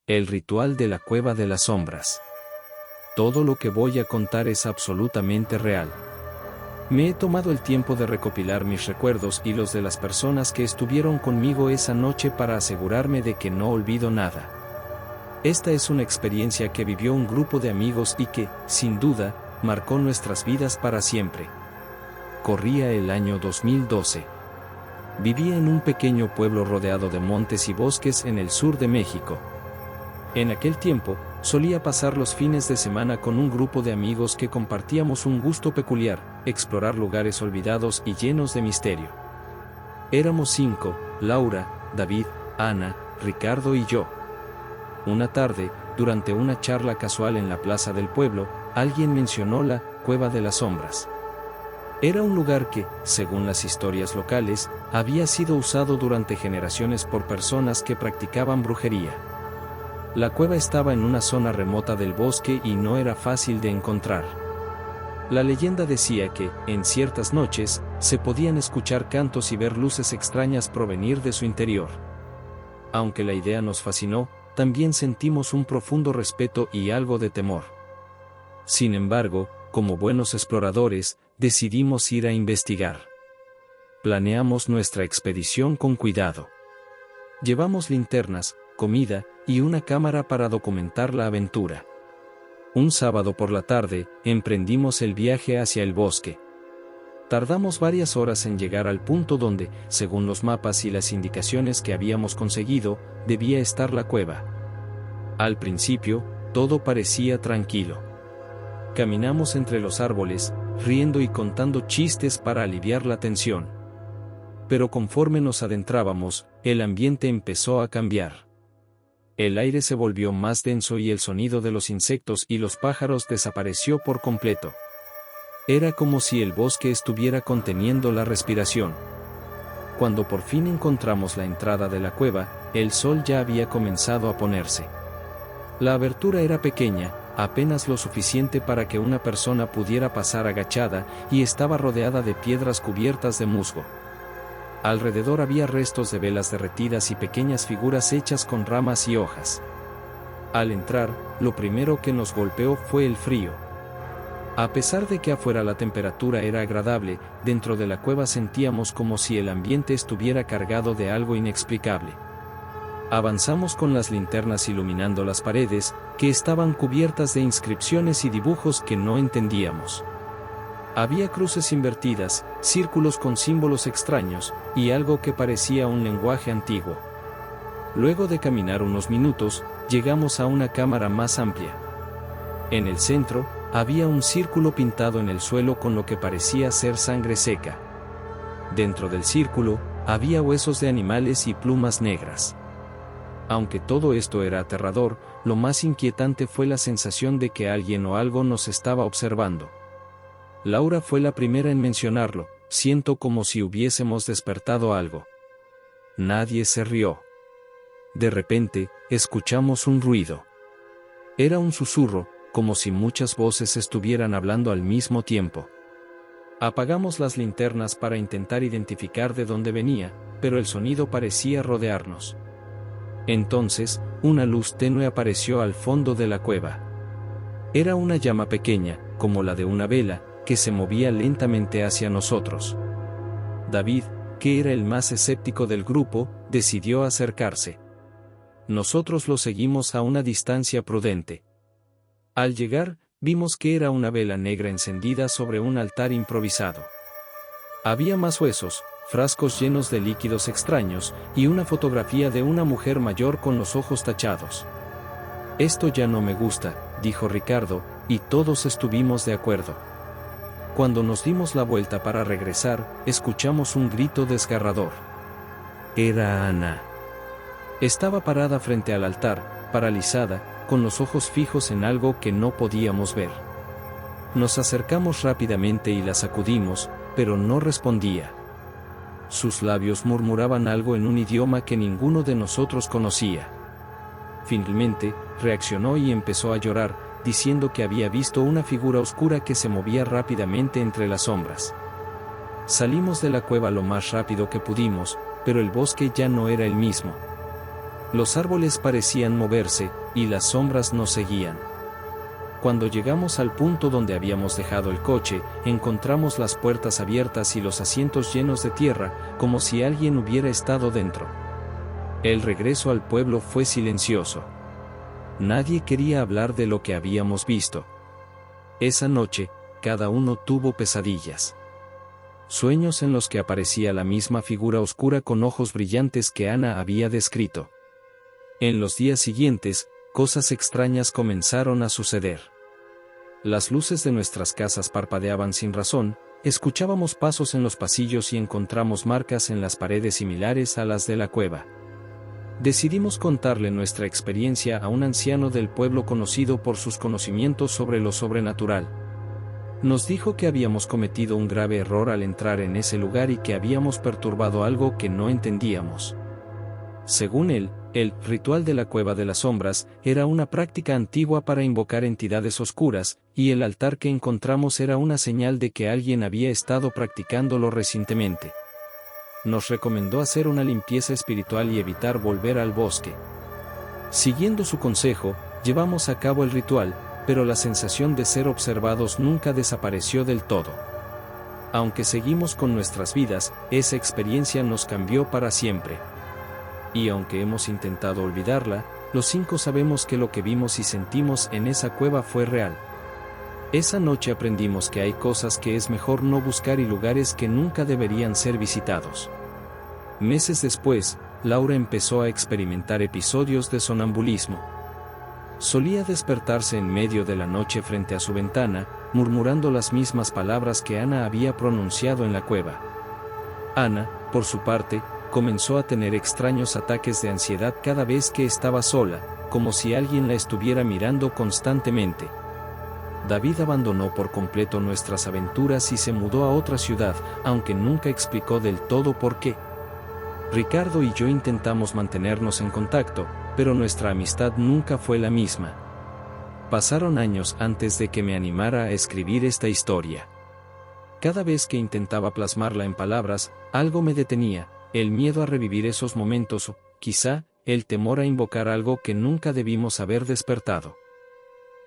El ritual de la Cueva de las Sombras. Todo lo que voy a contar es absolutamente real. Me he tomado el tiempo de recopilar mis recuerdos y los de las personas que estuvieron conmigo esa noche para asegurarme de que no olvido nada. Esta es una experiencia que vivió un grupo de amigos y que, sin duda, marcó nuestras vidas para siempre. Corría el año 2012. Vivía en un pequeño pueblo rodeado de montes y bosques en el sur de México. En aquel tiempo, solía pasar los fines de semana con un grupo de amigos que compartíamos un gusto peculiar, explorar lugares olvidados y llenos de misterio. Éramos 5, Laura, David, Ana, Ricardo y yo. Una tarde, durante una charla casual en la plaza del pueblo, alguien mencionó la Cueva de las Sombras. Era un lugar que, según las historias locales, había sido usado durante generaciones por personas que practicaban brujería. La cueva estaba en una zona remota del bosque y no era fácil de encontrar. La leyenda decía que, en ciertas noches, se podían escuchar cantos y ver luces extrañas provenir de su interior. Aunque la idea nos fascinó, también sentimos un profundo respeto y algo de temor. Sin embargo, como buenos exploradores, decidimos ir a investigar. Planeamos nuestra expedición con cuidado. Llevamos linternas, comida y una cámara para documentar la aventura. Un sábado por la tarde, emprendimos el viaje hacia el bosque. Tardamos varias horas en llegar al punto donde, según los mapas y las indicaciones que habíamos conseguido, debía estar la cueva. Al principio, todo parecía tranquilo. Caminamos entre los árboles, riendo y contando chistes para aliviar la tensión. Pero conforme nos adentrábamos, el ambiente empezó a cambiar. El aire se volvió más denso y el sonido de los insectos y los pájaros desapareció por completo. Era como si el bosque estuviera conteniendo la respiración. Cuando por fin encontramos la entrada de la cueva, el sol ya había comenzado a ponerse. La abertura era pequeña, apenas lo suficiente para que una persona pudiera pasar agachada, y estaba rodeada de piedras cubiertas de musgo. Alrededor había restos de velas derretidas y pequeñas figuras hechas con ramas y hojas. Al entrar, lo primero que nos golpeó fue el frío. A pesar de que afuera la temperatura era agradable, dentro de la cueva sentíamos como si el ambiente estuviera cargado de algo inexplicable. Avanzamos con las linternas iluminando las paredes, que estaban cubiertas de inscripciones y dibujos que no entendíamos. Había cruces invertidas, círculos con símbolos extraños, y algo que parecía un lenguaje antiguo. Luego de caminar unos minutos, llegamos a una cámara más amplia. En el centro, había un círculo pintado en el suelo con lo que parecía ser sangre seca. Dentro del círculo, había huesos de animales y plumas negras. Aunque todo esto era aterrador, lo más inquietante fue la sensación de que alguien o algo nos estaba observando. Laura fue la primera en mencionarlo: siento como si hubiésemos despertado algo. Nadie se rió. De repente, escuchamos un ruido. Era un susurro, como si muchas voces estuvieran hablando al mismo tiempo. Apagamos las linternas para intentar identificar de dónde venía, pero el sonido parecía rodearnos. Entonces, una luz tenue apareció al fondo de la cueva. Era una llama pequeña, como la de una vela, que se movía lentamente hacia nosotros. David, que era el más escéptico del grupo, decidió acercarse. Nosotros lo seguimos a una distancia prudente. Al llegar, vimos que era una vela negra encendida sobre un altar improvisado. Había más huesos, frascos llenos de líquidos extraños, y una fotografía de una mujer mayor con los ojos tachados. Esto ya no me gusta, dijo Ricardo, y todos estuvimos de acuerdo. Cuando nos dimos la vuelta para regresar, escuchamos un grito desgarrador. Era Ana. Estaba parada frente al altar, paralizada, con los ojos fijos en algo que no podíamos ver. Nos acercamos rápidamente y la sacudimos, pero no respondía. Sus labios murmuraban algo en un idioma que ninguno de nosotros conocía. Finalmente, reaccionó y empezó a llorar, diciendo que había visto una figura oscura que se movía rápidamente entre las sombras. Salimos de la cueva lo más rápido que pudimos, pero el bosque ya no era el mismo. Los árboles parecían moverse, y las sombras nos seguían. Cuando llegamos al punto donde habíamos dejado el coche, encontramos las puertas abiertas y los asientos llenos de tierra, como si alguien hubiera estado dentro. El regreso al pueblo fue silencioso. Nadie quería hablar de lo que habíamos visto. Esa noche, cada uno tuvo pesadillas. Sueños en los que aparecía la misma figura oscura con ojos brillantes que Ana había descrito. En los días siguientes, cosas extrañas comenzaron a suceder. Las luces de nuestras casas parpadeaban sin razón, escuchábamos pasos en los pasillos y encontramos marcas en las paredes similares a las de la cueva. Decidimos contarle nuestra experiencia a un anciano del pueblo conocido por sus conocimientos sobre lo sobrenatural. Nos dijo que habíamos cometido un grave error al entrar en ese lugar y que habíamos perturbado algo que no entendíamos. Según él, el ritual de la Cueva de las Sombras era una práctica antigua para invocar entidades oscuras, y el altar que encontramos era una señal de que alguien había estado practicándolo recientemente. Nos recomendó hacer una limpieza espiritual y evitar volver al bosque. Siguiendo su consejo, llevamos a cabo el ritual, pero la sensación de ser observados nunca desapareció del todo. Aunque seguimos con nuestras vidas, esa experiencia nos cambió para siempre. Y aunque hemos intentado olvidarla, los 5 sabemos que lo que vimos y sentimos en esa cueva fue real. Esa noche aprendimos que hay cosas que es mejor no buscar y lugares que nunca deberían ser visitados. Meses después, Laura empezó a experimentar episodios de sonambulismo. Solía despertarse en medio de la noche frente a su ventana, murmurando las mismas palabras que Ana había pronunciado en la cueva. Ana, por su parte, comenzó a tener extraños ataques de ansiedad cada vez que estaba sola, como si alguien la estuviera mirando constantemente. David abandonó por completo nuestras aventuras y se mudó a otra ciudad, aunque nunca explicó del todo por qué. Ricardo y yo intentamos mantenernos en contacto, pero nuestra amistad nunca fue la misma. Pasaron años antes de que me animara a escribir esta historia. Cada vez que intentaba plasmarla en palabras, algo me detenía, el miedo a revivir esos momentos o, quizá, el temor a invocar algo que nunca debimos haber despertado.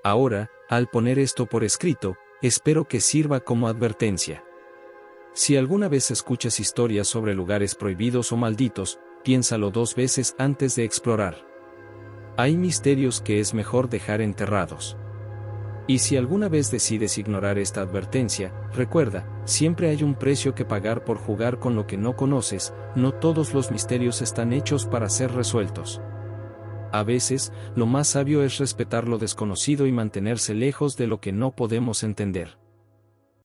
Ahora, al poner esto por escrito, espero que sirva como advertencia. Si alguna vez escuchas historias sobre lugares prohibidos o malditos, piénsalo 2 veces antes de explorar. Hay misterios que es mejor dejar enterrados. Y si alguna vez decides ignorar esta advertencia, recuerda, siempre hay un precio que pagar por jugar con lo que no conoces, no todos los misterios están hechos para ser resueltos. A veces, lo más sabio es respetar lo desconocido y mantenerse lejos de lo que no podemos entender.